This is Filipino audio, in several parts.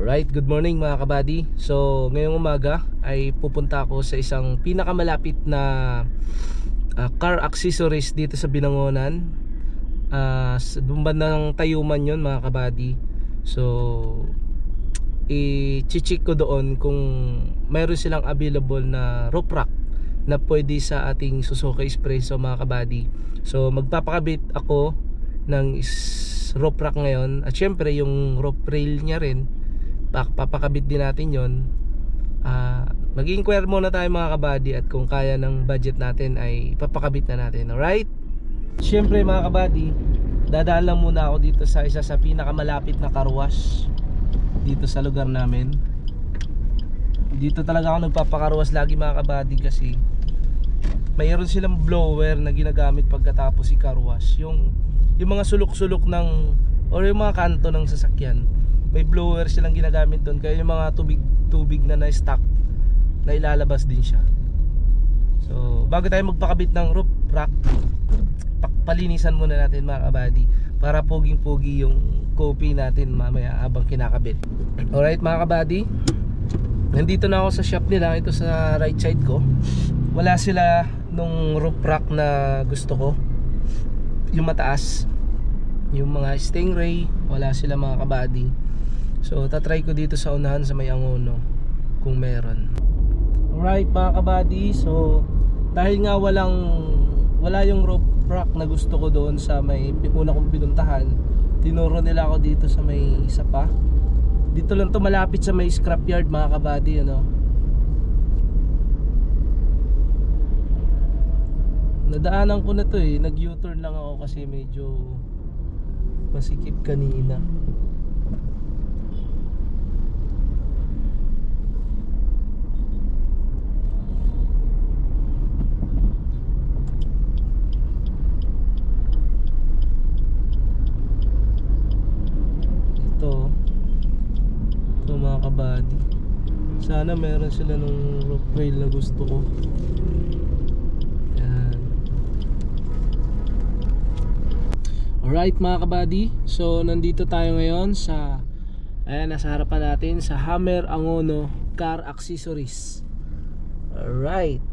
Alright, good morning mga kabady. So ngayong umaga ay pupunta ako sa isang pinakamalapit na car accessories dito sa Binangonan. Sa bandang Tayuman yon mga kabady. So i-check ko doon kung mayroon silang available na roof rack na pwede sa ating Suzuki Espresso mga kabady. So magpapakabit ako ng roof rack ngayon. At syempre yung roof rail niya rin, papakabit din natin yon. Mag-inquire muna tayo mga kabady, at kung kaya ng budget natin ay papakabit na natin. Alright? Siyempre mga kabady, dadaan lang muna ako dito sa isa sa pinakamalapit na car wash dito sa lugar namin. Dito talaga ako nagpapakarwas lagi mga kabady, kasi mayroon silang blower na ginagamit pagkatapos i-car wash. Yung mga sulok-sulok ng, or yung mga kanto ng sasakyan, may blower silang ginagamit doon. Kaya yung mga tubig na na-stock, na ilalabas din siya. So bago tayo magpakabit ng roof rack, palinisan muna natin mga kabady, para poging-pogi yung copy natin mamaya habang kinakabit. Alright mga kabady, nandito na ako sa shop nila. Ito sa right side ko. Wala sila nung roof rack na gusto ko, yung mataas, yung mga Stingray, wala sila mga kabady. So tatry ko dito sa unahan sa may Angono kung meron. Alright mga kabady, so dahil nga wala yung roof rack na gusto ko doon sa may una kong pinuntahan, tinuro nila ako dito sa may isa pa. Dito lang to, malapit sa may scrapyard mga kabady, ano. Nadaanan ko na to eh, nag U-turn lang ako kasi medyo masikip kanina. Ito mga kabady, sana meron sila nung roof rail na gusto ko. Yan. Alright mga kabady, so nandito tayo ngayon sa, ayan, nasa harapan natin sa Hammer Angono Car Accessories. Alright,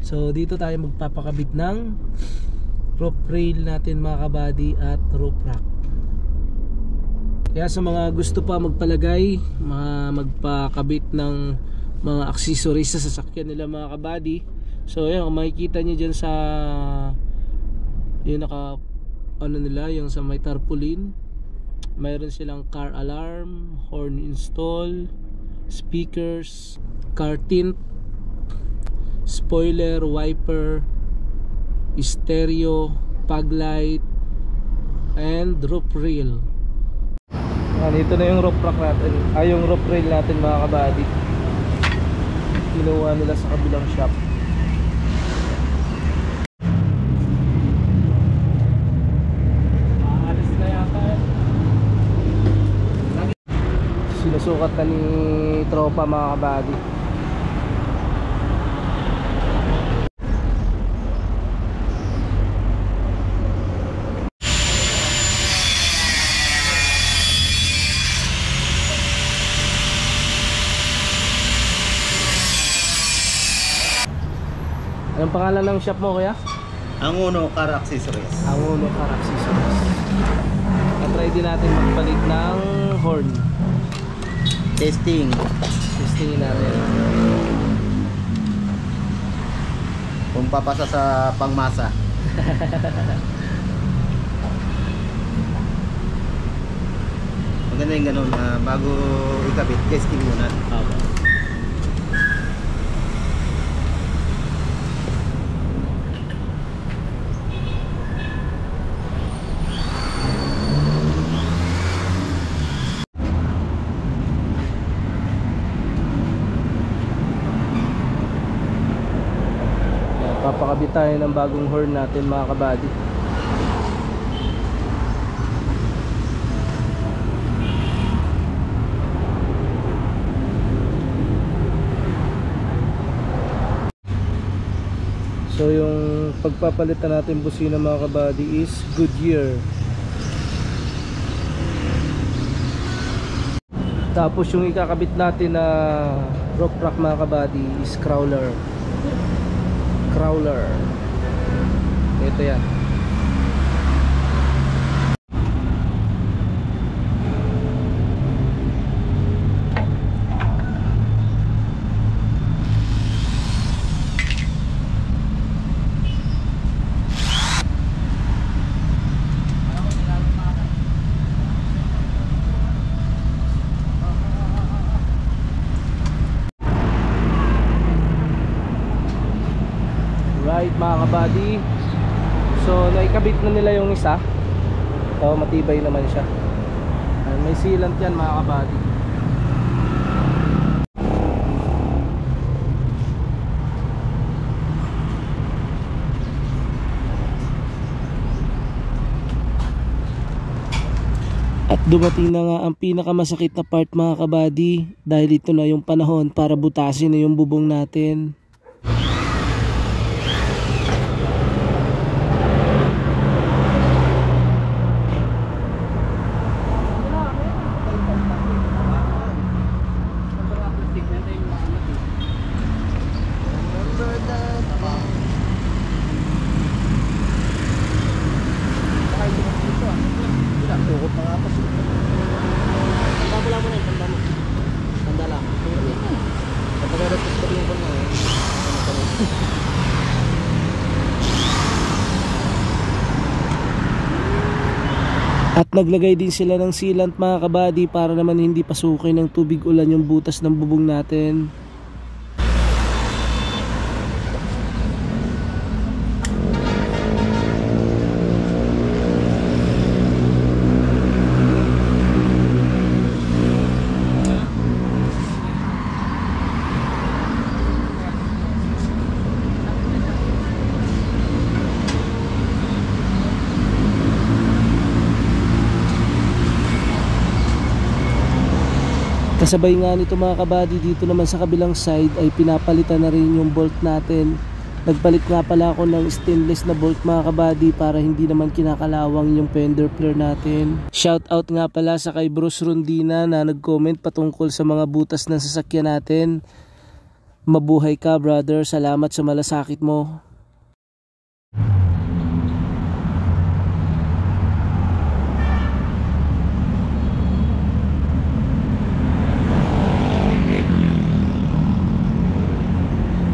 so dito tayo magpapakabit ng roof rail natin mga kabady at roof rack. Kaya sa mga gusto pa magpalagay, magpakabit ng mga accessories sa sasakyan nila mga kabady, so ayan, makikita nyo dyan sa yung nila, yung sa may tarpaulin, mayroon silang car alarm, horn install, speakers, car tint, spoiler, wiper, stereo, fog light, and roof rail. Dito na yung roof rack natin, yung roof rail natin mga kabady. Kinuha nila sa kabilang shop. Alis na yata eh. Sinusukat na ni tropa mga kabady. Anong pangalan ng shop mo kuya? Angono Car Accessories. Angono Car Accessories. Try din natin magpalit ng horn. Testing natin. Kung papasa sa pangmasa. Maganda yung ganun, bago ikabit, testing muna. Papakabit tayo ng bagong horn natin mga kabady. So yung pagpapalitan natin busina mga kabady is Goodyear. Tapos yung ikakabit natin na rope rack mga kabady is crawler. Ito yan. Right mga kabady, so naikabit na nila yung isa. So matibay naman siya. May sealant yan mga kabady. At dumating na nga ang pinakamasakit na part mga kabady, dahil ito na yung panahon para butasin na yung bubong natin. At naglagay din sila ng sealant mga kabady para naman hindi pasukin ng tubig ulan yung butas ng bubong natin. Kasabay nga nito mga kabady, dito naman sa kabilang side ay pinapalitan na rin yung bolt natin. Nagpalit nga pala ako ng stainless na bolt mga kabady para hindi naman kinakalawang yung fender flare natin. Shout out nga pala sa kay Bruce Rondina na nag-comment patungkol sa mga butas ng sasakyan natin. Mabuhay ka brother, salamat sa malasakit mo.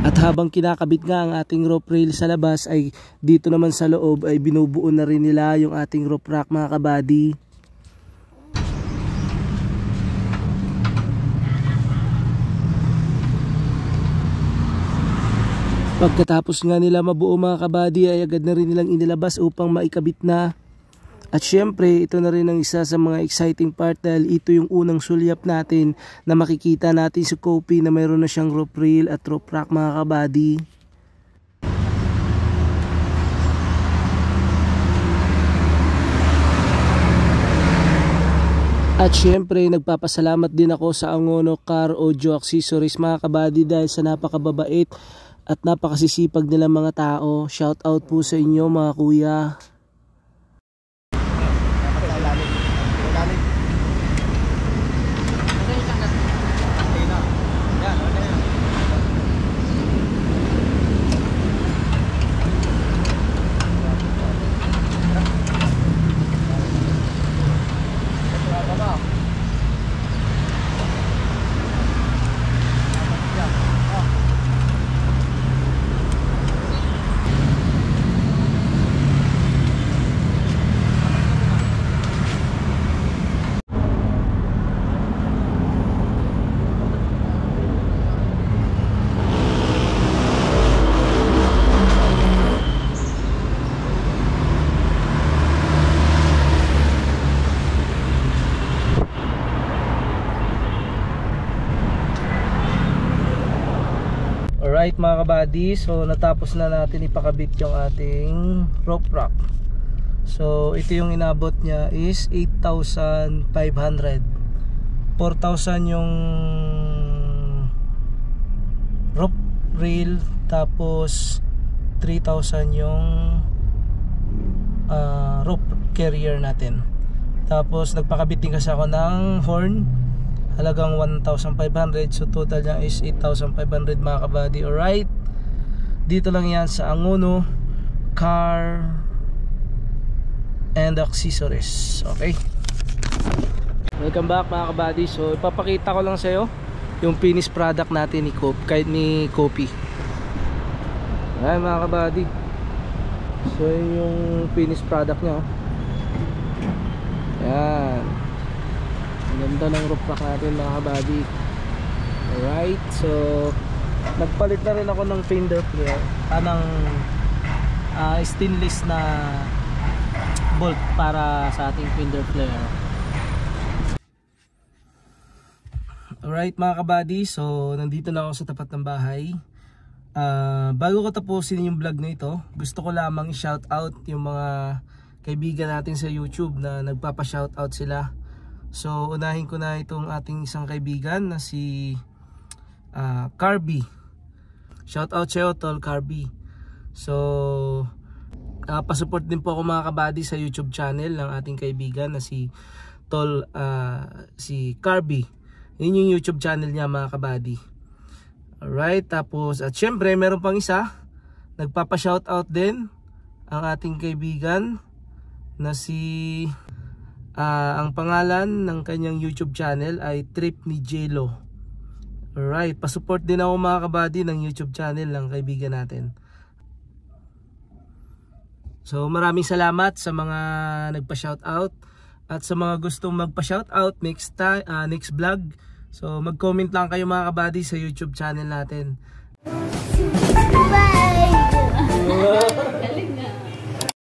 At habang kinakabit nga ang ating rope rail sa labas ay dito naman sa loob ay binubuo na rin nila yung ating rope rack mga kabady. Pagkatapos nga nila mabuo mga kabady ay agad na rin nilang inilabas upang maikabit na. At syempre ito na rin ang isa sa mga exciting part dahil ito yung unang sulyap natin na makikita natin sa Kopi na mayroon na siyang rope rail at rope rack mga kabady. At syempre nagpapasalamat din ako sa Angono Car Audio Accessories mga kabady dahil sa napakababait at napakasisipag nilang mga tao. Shout out po sa inyo mga kuya. Alright mga kabady, so natapos na natin ipakabit yung ating rope rack. So ito yung inabot niya is 8,500. 4,000 yung rope rail, tapos 3,000 yung rope carrier natin. Tapos nagpakabit din kasi ako ng horn halagang 1,500. So total niya is 8,500 mga kabady. Alright, dito lang yan sa Angono Car and Accessories. Okay, welcome back mga kabady. So ipapakita ko lang sa'yo yung finished product natin ni Kopi. Ayan mga kabady, so yun yung finished product nya. Ayan, ang ganda ng roof rack natin mga kabady. Alright, so nagpalit na rin ako ng fender flare, ng stainless na bolt para sa ating fender flare. Alright mga kabady, so nandito na ako sa tapat ng bahay. Bago ko tapusin yung vlog na ito, gusto ko lamang i-shout out yung mga kaibigan natin sa YouTube na nagpapa-shout out sila. So unahin ko na itong ating isang kaibigan na si Carby. Shout out sa'yo, Tol Carby. So pasupport din po ako mga kabady sa YouTube channel ng ating kaibigan na si Carby. Yun yung YouTube channel niya mga kabady. Alright, tapos at syempre meron pang isa, nagpapa-shoutout din ang ating kaibigan na si ang pangalan ng kanyang YouTube channel ay Trip ni Jelo. Alright, pasupport din ako mga kabady ng YouTube channel ng kaibigan natin. So maraming salamat sa mga nagpa-shoutout at sa mga gustong magpa-shoutout next vlog. So mag-comment lang kayo mga kabady sa YouTube channel natin. Bye!